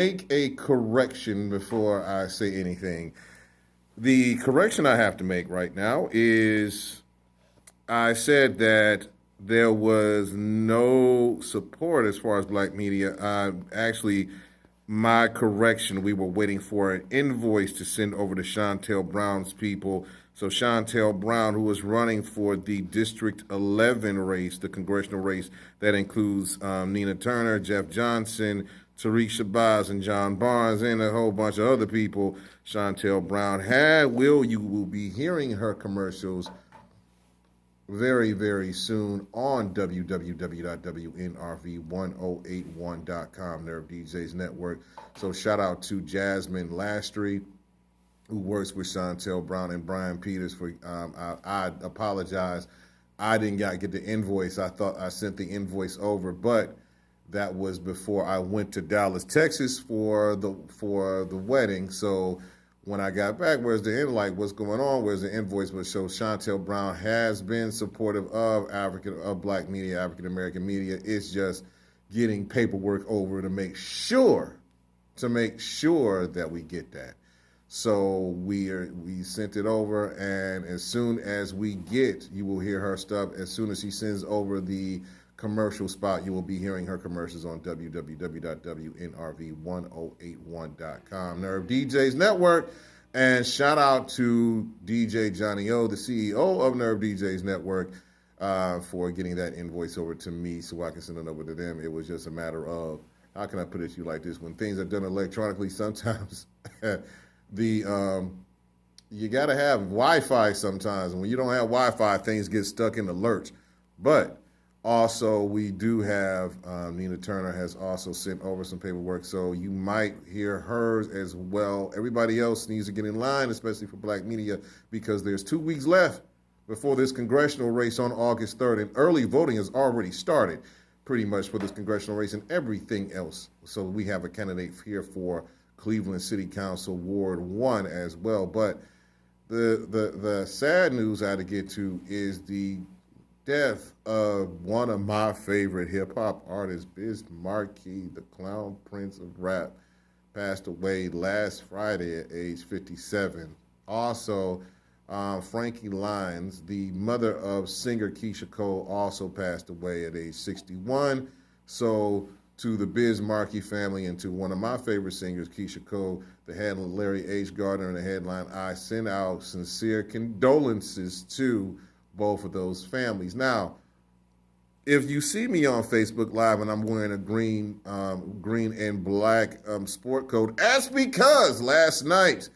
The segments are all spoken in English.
Make a correction before I say anything. The correction I have to make right now is I said that there was no support as far as black media. Actually, my correction, we were waiting for an invoice to send over to Chantel Brown's people. So Chantel Brown, who was running for the District 11 race, the congressional race that includes Nina Turner, Jeff Johnson, Tariq Shabazz, and John Barnes, and a whole bunch of other people. Chantel Brown you will be hearing her commercials very, very soon on www.wnrv1081.com, Nerve DJs Network. So shout out to Jasmine Lastry, who works with Chantel Brown and Brian Peters for, I apologize. I didn't get the invoice. I thought I sent the invoice over, but that was before I went to Dallas, Texas for the wedding. So when I got back, where's the like what's going on? Where's the invoice? But so Chantel Brown has been supportive of black media, African American media. It's just getting paperwork over to make sure that we get that. So we sent it over, and as soon as we get, you will hear her stuff. As soon as she sends over the commercial spot, you will be hearing her commercials on www.wnrv1081.com, Nerve DJs Network. And shout out to DJ Johnny O, the CEO of Nerve DJs Network, for getting that invoice over to me so I can send it over to them. It was just a matter of, how can I put it to you like this? When things are done electronically, sometimes you got to have Wi-Fi sometimes. And when you don't have Wi-Fi, things get stuck in the lurch. But also, we do have Nina Turner has also sent over some paperwork, so you might hear hers as well. Everybody else needs to get in line, especially for black media, because there's 2 weeks left before this congressional race on August 3rd, and early voting has already started pretty much for this congressional race and everything else. So we have a candidate here for Cleveland City Council Ward 1 as well. But the sad news I had to get to is the death of one of my favorite hip-hop artists, Biz Markie, the Clown Prince of Rap, passed away last Friday at age 57. Also, Frankie Lyons, the mother of singer Keisha Cole, also passed away at age 61. So to the Biz Markie family and to one of my favorite singers, Keisha Cole, the headline Larry H. Gardner, and the headline, I send out sincere condolences to both of those families. Now, if you see me on Facebook Live and I'm wearing a green and black sport coat, that's because last night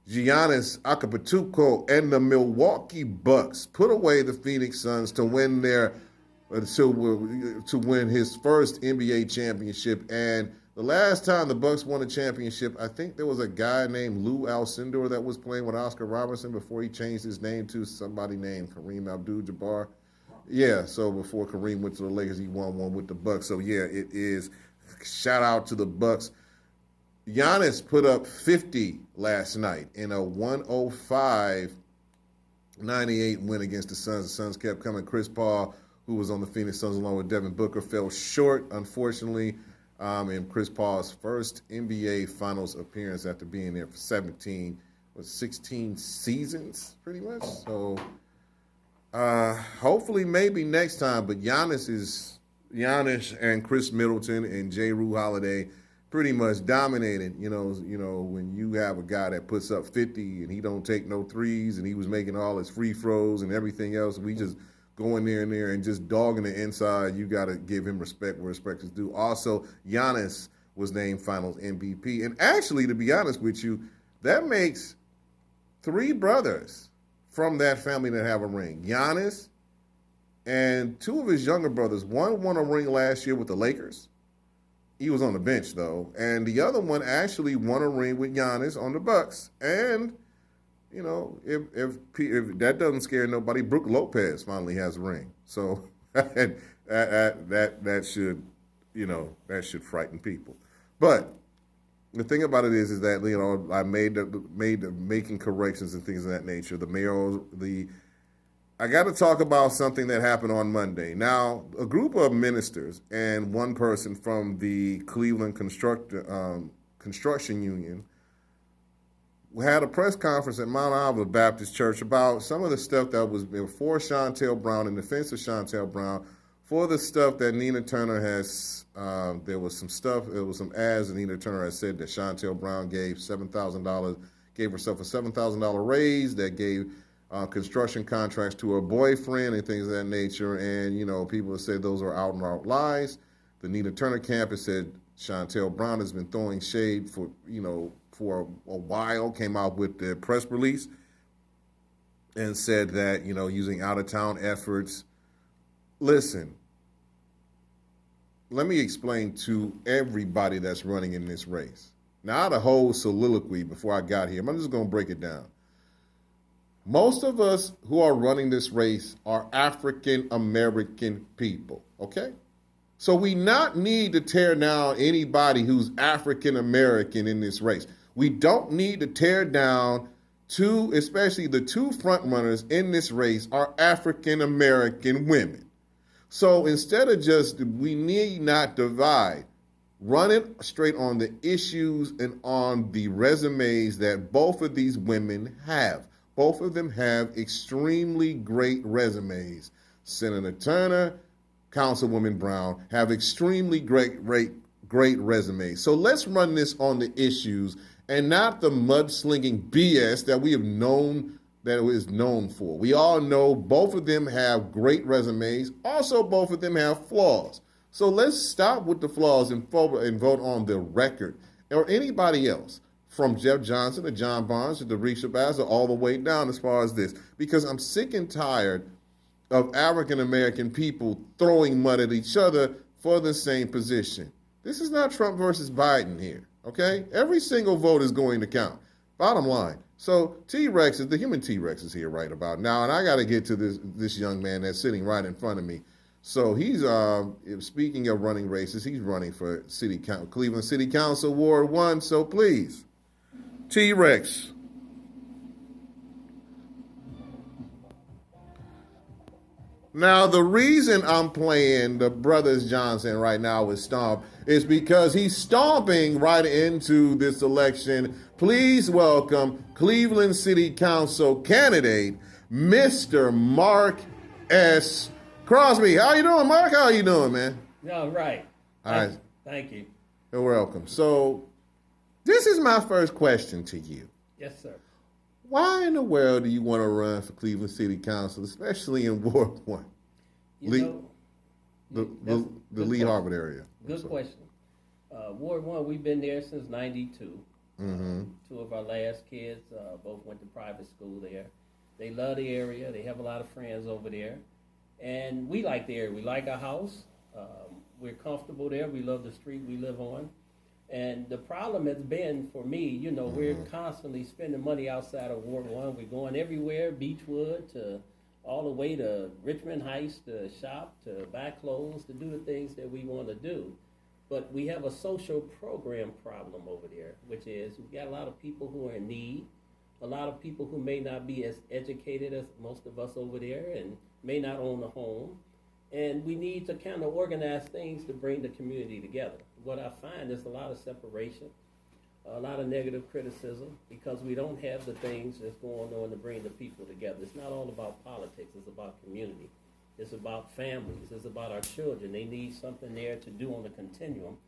Giannis Antetokounmpo and the Milwaukee Bucks put away the Phoenix Suns to win to win his first NBA championship. And the last time the Bucks won a championship, I think there was a guy named Lou Alcindor that was playing with Oscar Robertson before he changed his name to somebody named Kareem Abdul-Jabbar. Yeah, so before Kareem went to the Lakers, he won one with the Bucks. So yeah, it is. Shout out to the Bucks. Giannis put up 50 last night in a 105-98 win against the Suns. The Suns kept coming. Chris Paul, who was on the Phoenix Suns along with Devin Booker, fell short, unfortunately, in Chris Paul's first NBA Finals appearance after being there for 16 seasons, pretty much. So hopefully maybe next time, but Giannis and Chris Middleton and J. Rue Holiday pretty much dominated. You know, when you have a guy that puts up 50 and he don't take no threes and he was making all his free throws and everything else, we just go in there and just dogging the inside, you got to give him respect where respect is due. Also, Giannis was named Finals MVP. And actually, to be honest with you, that makes 3 brothers from that family that have a ring. Giannis and 2 of his younger brothers. One won a ring last year with the Lakers. He was on the bench, though. And the other one actually won a ring with Giannis on the Bucks. And, you know, if that doesn't scare nobody, Brook Lopez finally has a ring. So that should, that should frighten people. But the thing about it is that, I made making corrections and things of that nature. I got to talk about something that happened on Monday. Now, a group of ministers and one person from the Cleveland construction union, we had a press conference at Mount Olive Baptist Church about some of the stuff that was before Chantel Brown, in defense of Chantel Brown, for the stuff that Nina Turner has. There was some ads that Nina Turner has said that Chantel Brown gave $7,000, gave herself a $7,000 raise, that gave construction contracts to her boyfriend and things of that nature. And, people have said those are out and out lies. The Nina Turner camp has said Chantel Brown has been throwing shade for a while, came out with the press release and said that, using out-of-town efforts. Listen, let me explain to everybody that's running in this race. Now, I had a whole soliloquy before I got here. I'm just going to break it down. Most of us who are running this race are African-American people, okay? So we not need to tear down anybody who's African-American in this race. We don't need to tear down especially the two front runners in this race are African-American women. So instead of we need not divide. Run it straight on the issues and on the resumes that both of these women have. Both of them have extremely great resumes. Senator Turner, Councilwoman Brown have extremely great resumes. So let's run this on the issues and not the mudslinging BS that we have known that it is known for. We all know both of them have great resumes. Also, both of them have flaws. So let's stop with the flaws and vote on the record, or anybody else, from Jeff Johnson to John Barnes to Risha Baza all the way down as far as this, because I'm sick and tired of African-American people throwing mud at each other for the same position. This is not Trump versus Biden here, okay? Every single vote is going to count. Bottom line. So T-Rex, the human T-Rex is here right about now, and I got to get to this young man that's sitting right in front of me. So he's, speaking of running races, he's running for Cleveland City Council, Ward 1. So please, T-Rex. Now, the reason I'm playing the Brothers Johnson right now with Stomp is because he's stomping right into this election. Please welcome Cleveland City Council candidate, Mr. Marc S. Crosby. How you doing, Mark? How you doing, man? All right. All right. Thank you. You're welcome. So this is my first question to you. Yes, sir. Why in the world do you want to run for Cleveland City Council, especially in Ward 1? The Lee Harvard area. Good question. Ward 1, we've been there since 92. Mm-hmm. Two of our last kids both went to private school there. They love the area. They have a lot of friends over there. And we like the area. We like our house. We're comfortable there. We love the street we live on. And the problem has been, for me, we're constantly spending money outside of Ward 1. We're going everywhere, Beechwood to all the way to Richmond Heights to shop, to buy clothes, to do the things that we want to do. But we have a social program problem over there, which is we've got a lot of people who are in need, a lot of people who may not be as educated as most of us over there and may not own a home. And we need to kind of organize things to bring the community together. What I find is a lot of separation, a lot of negative criticism, because we don't have the things that's going on to bring the people together. It's not all about politics. It's about community. It's about families. It's about our children. They need something there to do on the continuum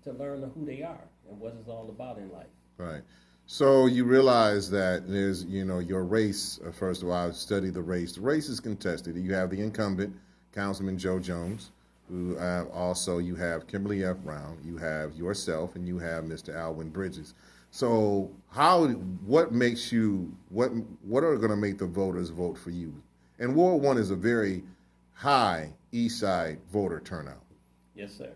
to learn who they are and what it's all about in life. Right. So you realize that there's, your race, first of all, I've studied the race. The race is contested. You have the incumbent, Councilman Joe Jones, who also you have Kimberly F. Brown, you have yourself, and you have Mr. Alwyn Bridges. So what are going to make the voters vote for you? And Ward 1 is a very high East Side voter turnout. Yes, sir.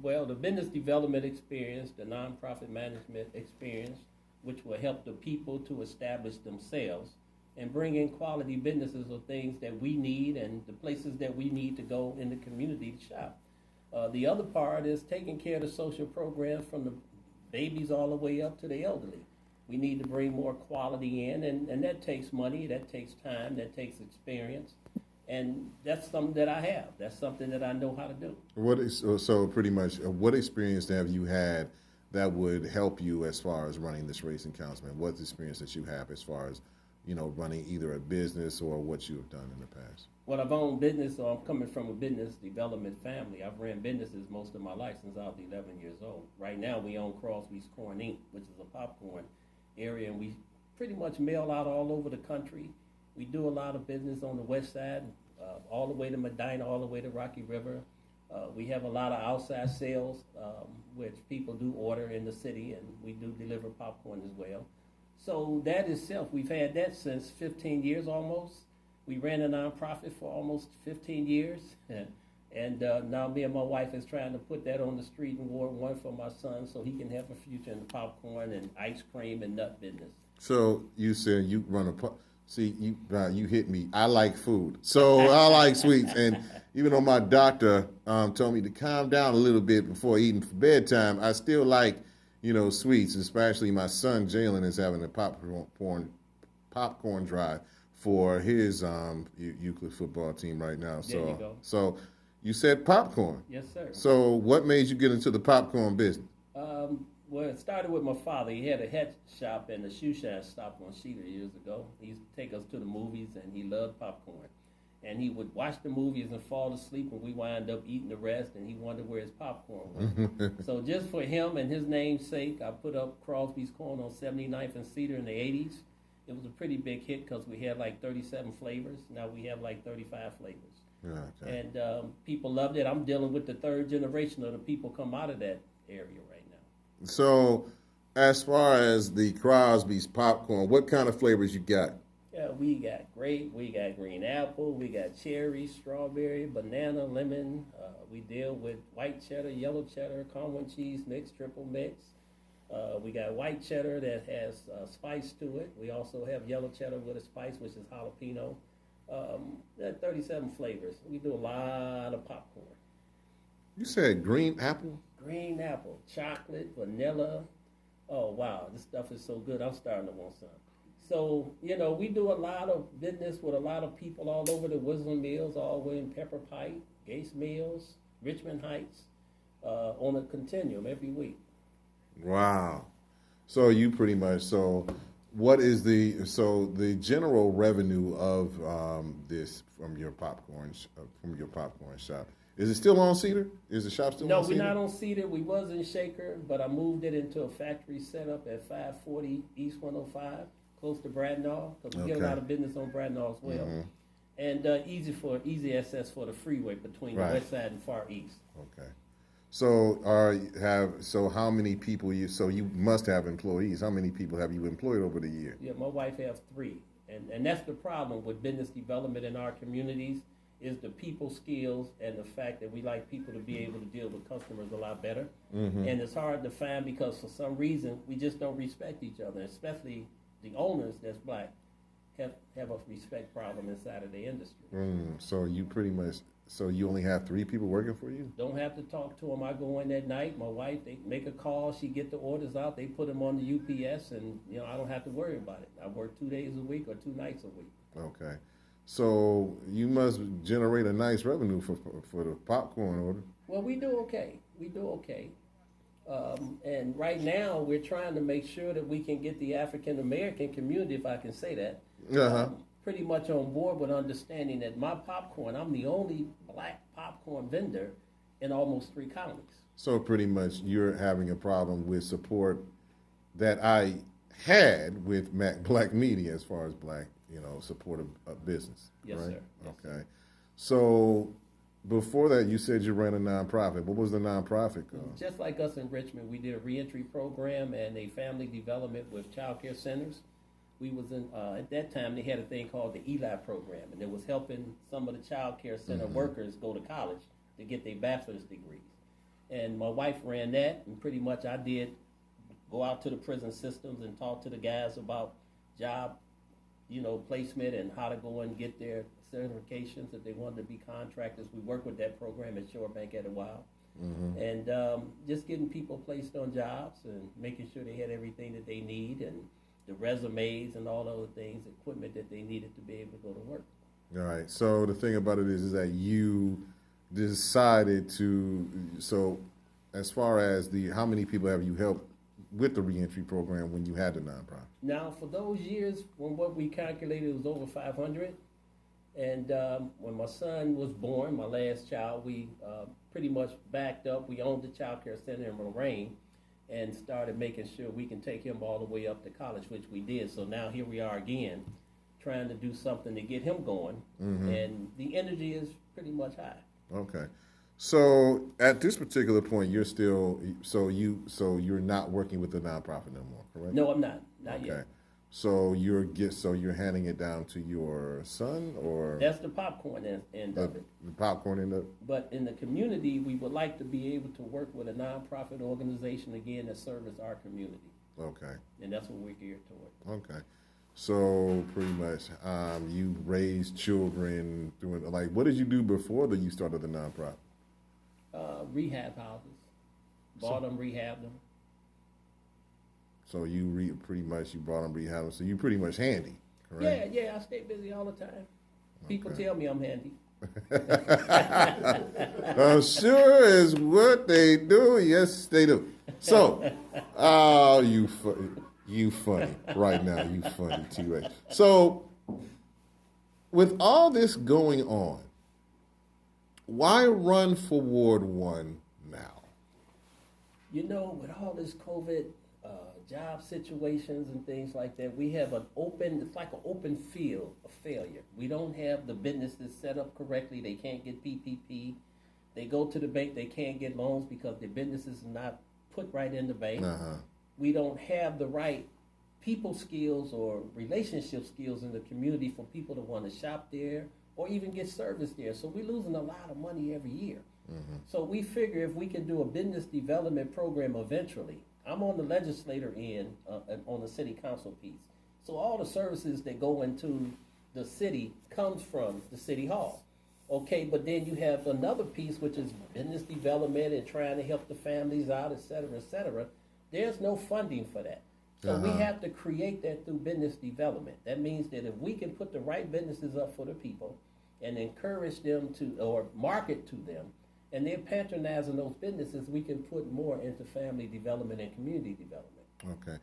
Well, the business development experience, the nonprofit management experience, which will help the people to establish themselves and bring in quality businesses or things that we need and the places that we need to go in the community to shop. The other part is taking care of the social programs from the babies all the way up to the elderly. We need to bring more quality in, and that takes money, that takes time, that takes experience. And that's something that I have. That's something that I know how to do. So pretty much, what experience have you had that would help you as far as running this racing councilman? What's the experience that you have as far as, running either a business or what you have done in the past? Well, I've owned business, so I'm coming from a business development family. I've ran businesses most of my life since I was 11 years old. Right now, we own Crosby's Corn Inc., which is a popcorn area, and we pretty much mail out all over the country. We do a lot of business on the west side, all the way to Medina, all the way to Rocky River. We have a lot of outside sales, which people do order in the city, and we do deliver popcorn as well. So that itself, we've had that since 15 years almost. We ran a nonprofit for almost 15 years, and now me and my wife is trying to put that on the street in Ward 1 for my son so he can have a future in the popcorn and ice cream and nut business. So you said you run see, you hit me. I like food, so I like sweets. And even though my doctor told me to calm down a little bit before eating for bedtime, I still like, sweets. Especially my son Jalen is having a popcorn drive for his Euclid football team right now. There you go. So you said popcorn. Yes, sir. So what made you get into the popcorn business? Well, it started with my father. He had a head shop and a shoe shine stop on Cedar years ago. He used to take us to the movies, and he loved popcorn. And he would watch the movies and fall asleep, and we wind up eating the rest, and he wondered where his popcorn was. So just for him and his name's sake, I put up Crosby's Corn on 79th and Cedar in the 80s. It was a pretty big hit because we had like 37 flavors. Now we have like 35 flavors. Okay. And people loved it. I'm dealing with the third generation of the people come out of that area right now. So as far as the Crosby's popcorn, what kind of flavors you got? Yeah, we got grape, we got green apple, we got cherry, strawberry, banana, lemon. We deal with white cheddar, yellow cheddar, Cornwall cheese mix, triple mix. We got white cheddar that has spice to it. We also have yellow cheddar with a spice, which is jalapeno. There are 37 flavors. We do a lot of popcorn. You said green apple? Green apple, chocolate, vanilla. Oh, wow, this stuff is so good. I'm starting to want some. So, we do a lot of business with a lot of people all over the Wisdom Mills, all the way in Pepper Pike, Gates Mills, Richmond Heights, on a continuum every week. Wow. So you pretty much, what is the general revenue of this from your popcorn shop? Is it still on Cedar? Is the shop still on Cedar? No, we're not on Cedar. We was in Shaker, but I moved it into a factory setup at 540 East 105, close to Bradnall, because we get a lot of business on Bradnall as well. Mm-hmm. And easy access for the freeway between the west side and far east. Okay. So how many people you must have employees. How many people have you employed over the year? Yeah, my wife has 3. And that's the problem with business development in our communities, is the people skills and the fact that we like people to be able to deal with customers a lot better. Mm-hmm. And it's hard to find because for some reason we just don't respect each other, especially the owners that's black have a respect problem inside of the industry. So you only have 3 people working for you? Don't have to talk to them. I go in at night. My wife, they make a call. She get the orders out. They put them on the UPS, and I don't have to worry about it. I work 2 days a week or 2 nights a week. Okay. So you must generate a nice revenue for the popcorn order. Well, we do okay. And right now we're trying to make sure that we can get the African American community, if I can say that, pretty much on board with understanding that my popcorn, I'm the only black popcorn vendor in almost 3 counties. So pretty much you're having a problem with support that I had with black media as far as black, support of business. Yes, right? Sir. Yes, okay. Sir. So before that, you said you ran a nonprofit. What was the nonprofit called? Just like us in Richmond, we did a reentry program and a family development with child care centers. We was in, at that time, they had a thing called the Eli program, and it was helping some of the child care center workers go to college to get their bachelor's degrees. And my wife ran that, and pretty much I did go out to the prison systems and talk to the guys about job, placement and how to go and get their certifications if they wanted to be contractors. We worked with that program at Shorebank at a while. Mm-hmm. And just getting people placed on jobs and making sure they had everything that they need and the resumes and all other things, equipment that they needed to be able to go to work. All right. So the thing about it is that you decided to, as far as how many people have you helped with the reentry program when you had the nonprofit? Now, for those years, when what we calculated was over 500, and when my son was born, my last child, we pretty much backed up. We owned the child care center in Lorraine and started making sure we can take him all the way up to college, which we did. So now here we are again, trying to do something to get him going, and the energy is pretty much high. Okay. So at this particular point, you're still you're not working with the nonprofit no more, correct? No, I'm not. Not yet. So you're handing it down to your son, or That's the popcorn end of it. the popcorn end up? But in the community, we would like to be able to work with a nonprofit organization again that serves our community. Okay. And that's what we're geared toward. Okay. So pretty much, you raised children doing, like, what did you do before you started the nonprofit? Rehab houses. Bought them, rehabbed them. So you pretty much, you brought them rehab. So you pretty much handy, correct? Yeah, I stay busy all the time. People tell me I'm handy. Sure is what they do. Yes, they do. So, you funny right now. You funny, T-Ray. So, with all this going on, why run for Ward 1 now? You know, with all this COVID, job situations and things like that, we have it's like an open field of failure. We don't have the businesses set up correctly. They can't get PPP. They go to the bank, they can't get loans because their businesses are not put right in the bank. We don't have the right people skills or relationship skills in the community for people to want to shop there or even get service there. So we're losing a lot of money every year. So we figure if we can do a business development program eventually. I'm on the legislator end on the city council piece. So all the services that go into the city comes from the city hall. Okay, but then you have another piece, which is business development and trying to help the families out, et cetera, et cetera. There's no funding for that. So we have to create that through business development. That means that if we can put the right businesses up for the people and encourage them to, or market to them, and they're patronizing those businesses, we can put more into family development and community development. Okay.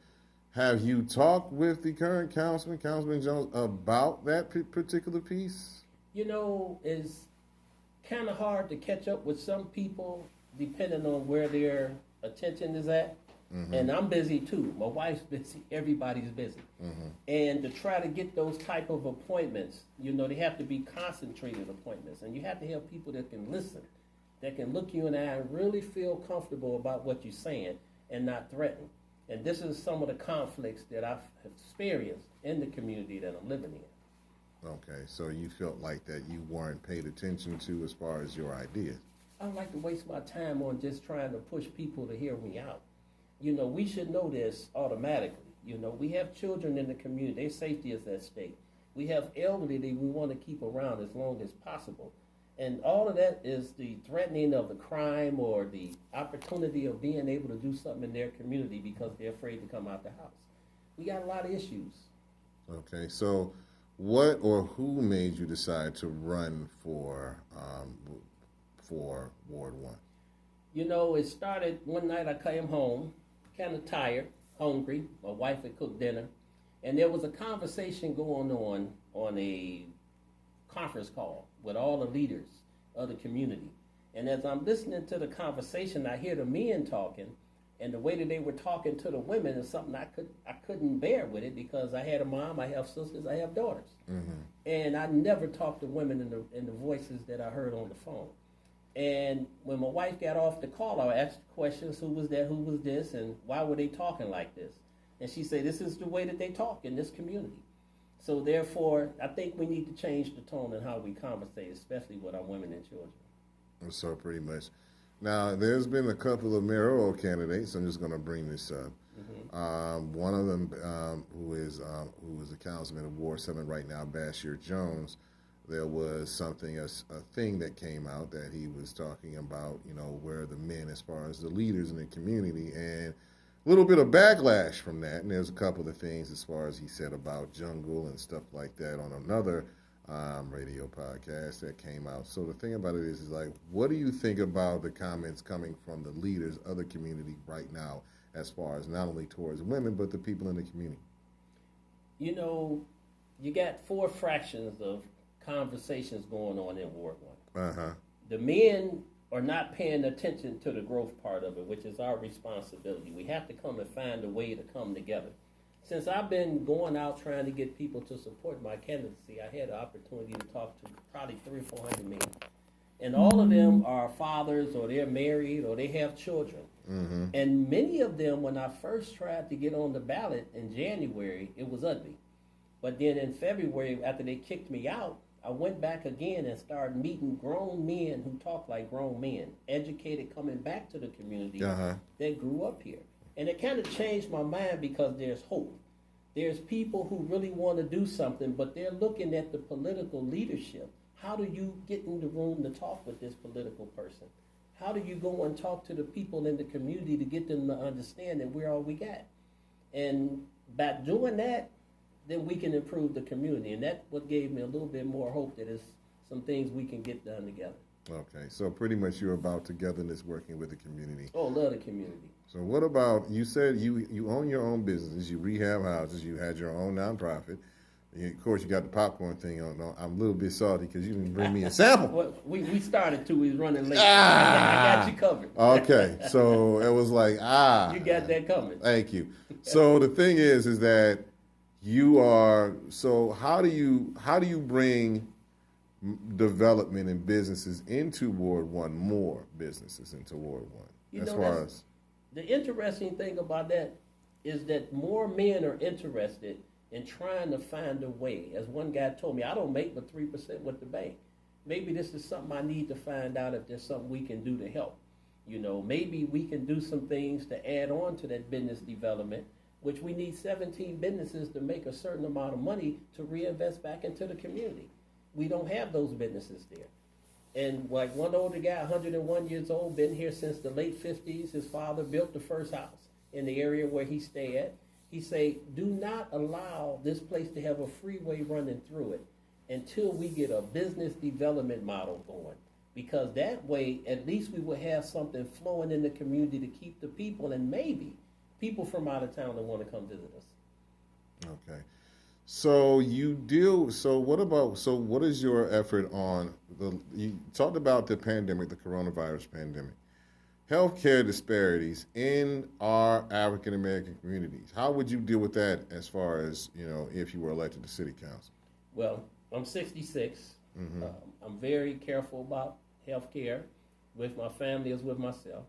Have you talked with the current Councilman Jones, about that particular piece? You know, it's kind of hard to catch up with some people depending on where their attention is at. And I'm busy too. My wife's busy. Everybody's busy. And to try to get those type of appointments, you know, they have to be concentrated appointments. And you have to have people that can listen, that can look you in the eye and really feel comfortable about what you're saying and not threaten. And this is some of the conflicts that I've experienced in the community that I'm living in. Okay, so you felt like that you weren't paid attention to as far as your ideas. I don't like to waste my time on just trying to push people to hear me out. You know, we should know this automatically. You know, we have children in the community. Their safety is at stake. We have elderly that we want to keep around as long as possible. And all of that is the threatening of the crime or the opportunity of being able to do something in their community because they're afraid to come out the house. We got a lot of issues. Okay, so what or who made you decide to run for Ward 1? You know, it started one night I came home, kind of tired, hungry. My wife had cooked dinner. And there was a conversation going on a conference call with all the leaders of the community. And as I'm listening to the conversation, I hear the men talking, and the way that they were talking to the women is something I couldn't bear with it because I had a mom, I have sisters, I have daughters. And I never talked to women in the voices that I heard on the phone. And when my wife got off the call, I asked questions, who was that, who was this, and why were they talking like this? And she said, this is the way that they talk in this community. So therefore, I think we need to change the tone in how we conversate, especially with our women and children. So pretty much. Now, there's been a couple of mayoral candidates. I'm just going to bring this up. One of them, who is a councilman of Ward 7 right now, Bashir Jones, there was a thing that came out that he was talking about, you know, where the men, as far as the leaders in the community, and a little bit of backlash from that. And there's a couple of things as far as he said about jungle and stuff like that on another radio podcast that came out. So the thing about it is like, what do you think about the comments coming from the leaders of the community right now, as far as not only towards women, but the people in the community? You know, you got four fractions of conversations going on in Ward 1. Uh-huh. The men are not paying attention to the growth part of it, which is our responsibility. We have to come and find a way to come together. Since I've been going out trying to get people to support my candidacy, I had the opportunity to talk to probably 300 or 400 men. And all of them are fathers, or they're married, or they have children. Mm-hmm. And many of them, when I first tried to get on the ballot in January, it was ugly. But then in February, after they kicked me out, I went back again and started meeting grown men who talk like grown men, educated, coming back to the community that grew up here. And it kind of changed my mind, because there's hope. There's people who really want to do something, but they're looking at the political leadership. How do you get in the room to talk with this political person? How do you go and talk to the people in the community to get them to understand that we're all we got? And by doing that, then we can improve the community. And that's what gave me a little bit more hope that there's some things we can get done together. Okay, so pretty much you're about togetherness, working with the community. Oh, love the community. So what about, you said you own your own business, you rehab houses, you had your own nonprofit. Of course, you got the popcorn thing on. I'm a little bit salty because you didn't bring me a sample. Well, we started to. We was running late. I got you covered. Okay, so it was like, You got that coming. Thank you. So the thing is that you are, so how do you bring development and businesses into Ward 1, more businesses into Ward 1? As far as the interesting thing about that is that more men are interested in trying to find a way. As one guy told me, I don't make but 3% with the bank. Maybe this is something I need to find out if there's something we can do to help. You know, maybe we can do some things to add on to that business development, which we need 17 businesses to make a certain amount of money to reinvest back into the community. We don't have those businesses there. And like one older guy, 101 years old, been here since the late 50s. His father built the first house in the area where he stayed at. He say, do not allow this place to have a freeway running through it until we get a business development model going. Because that way, at least we will have something flowing in the community to keep the people, and maybe people from out of town that want to come visit us. Okay. So what is your effort on you talked about the pandemic, the coronavirus pandemic, healthcare disparities in our African American communities. How would you deal with that as far as, if you were elected to city council? Well, I'm 66. Mm-hmm. I'm very careful about healthcare with my family as with myself.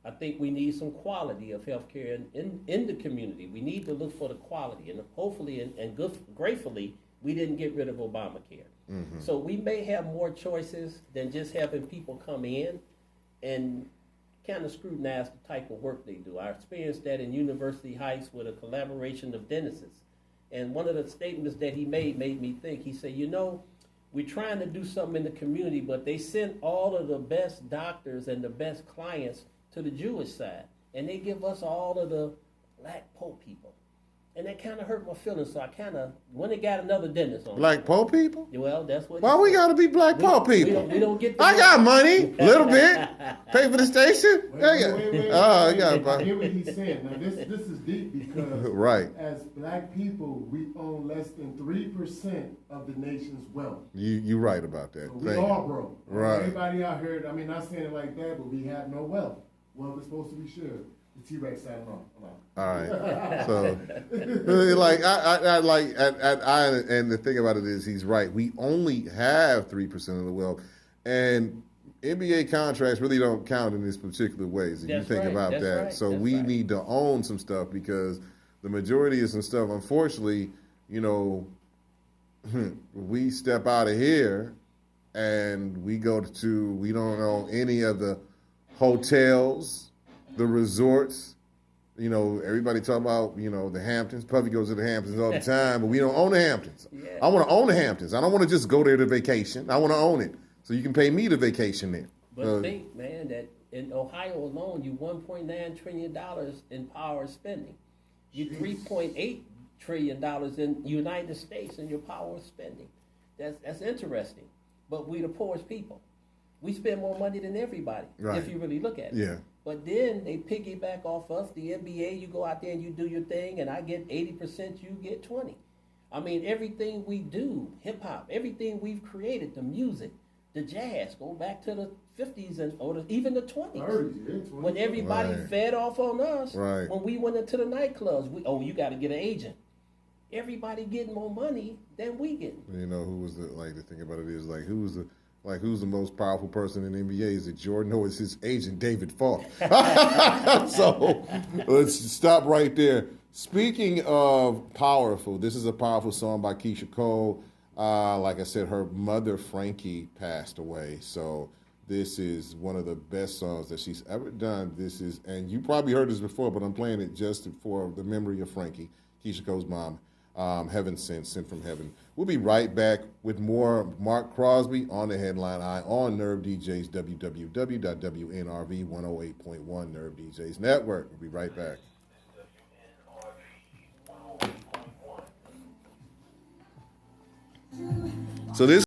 I think we need some quality of healthcare in the community. We need to look for the quality, and hopefully and gratefully, we didn't get rid of Obamacare. Mm-hmm. So we may have more choices than just having people come in and kind of scrutinize the type of work they do. I experienced that in University Heights with a collaboration of dentists. And one of the statements that he made me think. He said, we're trying to do something in the community, but they sent all of the best doctors and the best clients to the Jewish side, and they give us all of the black poor people. And that kind of hurt my feelings, so I kind of, when they got another dentist on. Black poor people? Well, that's what. Why we got to be black poor people? We don't get I got money, a little bit. Pay for the station? Wait, I hear what he's saying. Now, this is deep because right. As black people, we own less than 3% of the nation's wealth. You're right about that. So we all broke. Right. Everybody out here, not saying it like that, but we have no wealth. Well, we're supposed to be sure. The T-Rex signing off. All right. So, and the thing about it is, he's right. We only have 3% of the wealth, and NBA contracts really don't count in this particular ways. If you think about that, right. So we need to own some stuff, because the majority of some stuff, unfortunately, we step out of here and we don't own any of the hotels, the resorts. Everybody talk about, the Hamptons. Puffy goes to the Hamptons all the time, but we don't own the Hamptons. Yeah. I want to own the Hamptons. I don't want to just go there to vacation. I want to own it, so you can pay me to vacation there. But think, man, that in Ohio alone, you $1.9 trillion in power spending. You $3.8 trillion in United States in your power spending. That's interesting. But we the poorest people. We spend more money than everybody, Right. if you really look at it. Yeah. But then they piggyback off us. The NBA, you go out there and you do your thing, and I get 80%, you get 20. I mean, everything we do, hip hop, everything we've created, the music, the jazz, go back to the 50s or even the 20s. 30s, yeah, 20s. When everybody Right. fed off on us, Right. when we went into the nightclubs, you got to get an agent. Everybody getting more money than we getting. You know, who was the thing about it is who's the most powerful person in the NBA? Is it Jordan or is his agent David Falk? So let's stop right there. Speaking of powerful, this is a powerful song by Keisha Cole. Like I said, her mother Frankie passed away, so this is one of the best songs that she's ever done. And you probably heard this before, but I'm playing it just for the memory of Frankie, Keisha Cole's mom. Heaven sent from heaven. We'll be right back with more Marc Crosby on the Headline Eye on Nerve DJs, www.WNRV 108.1 Nerve DJs Network. We'll be right back. So this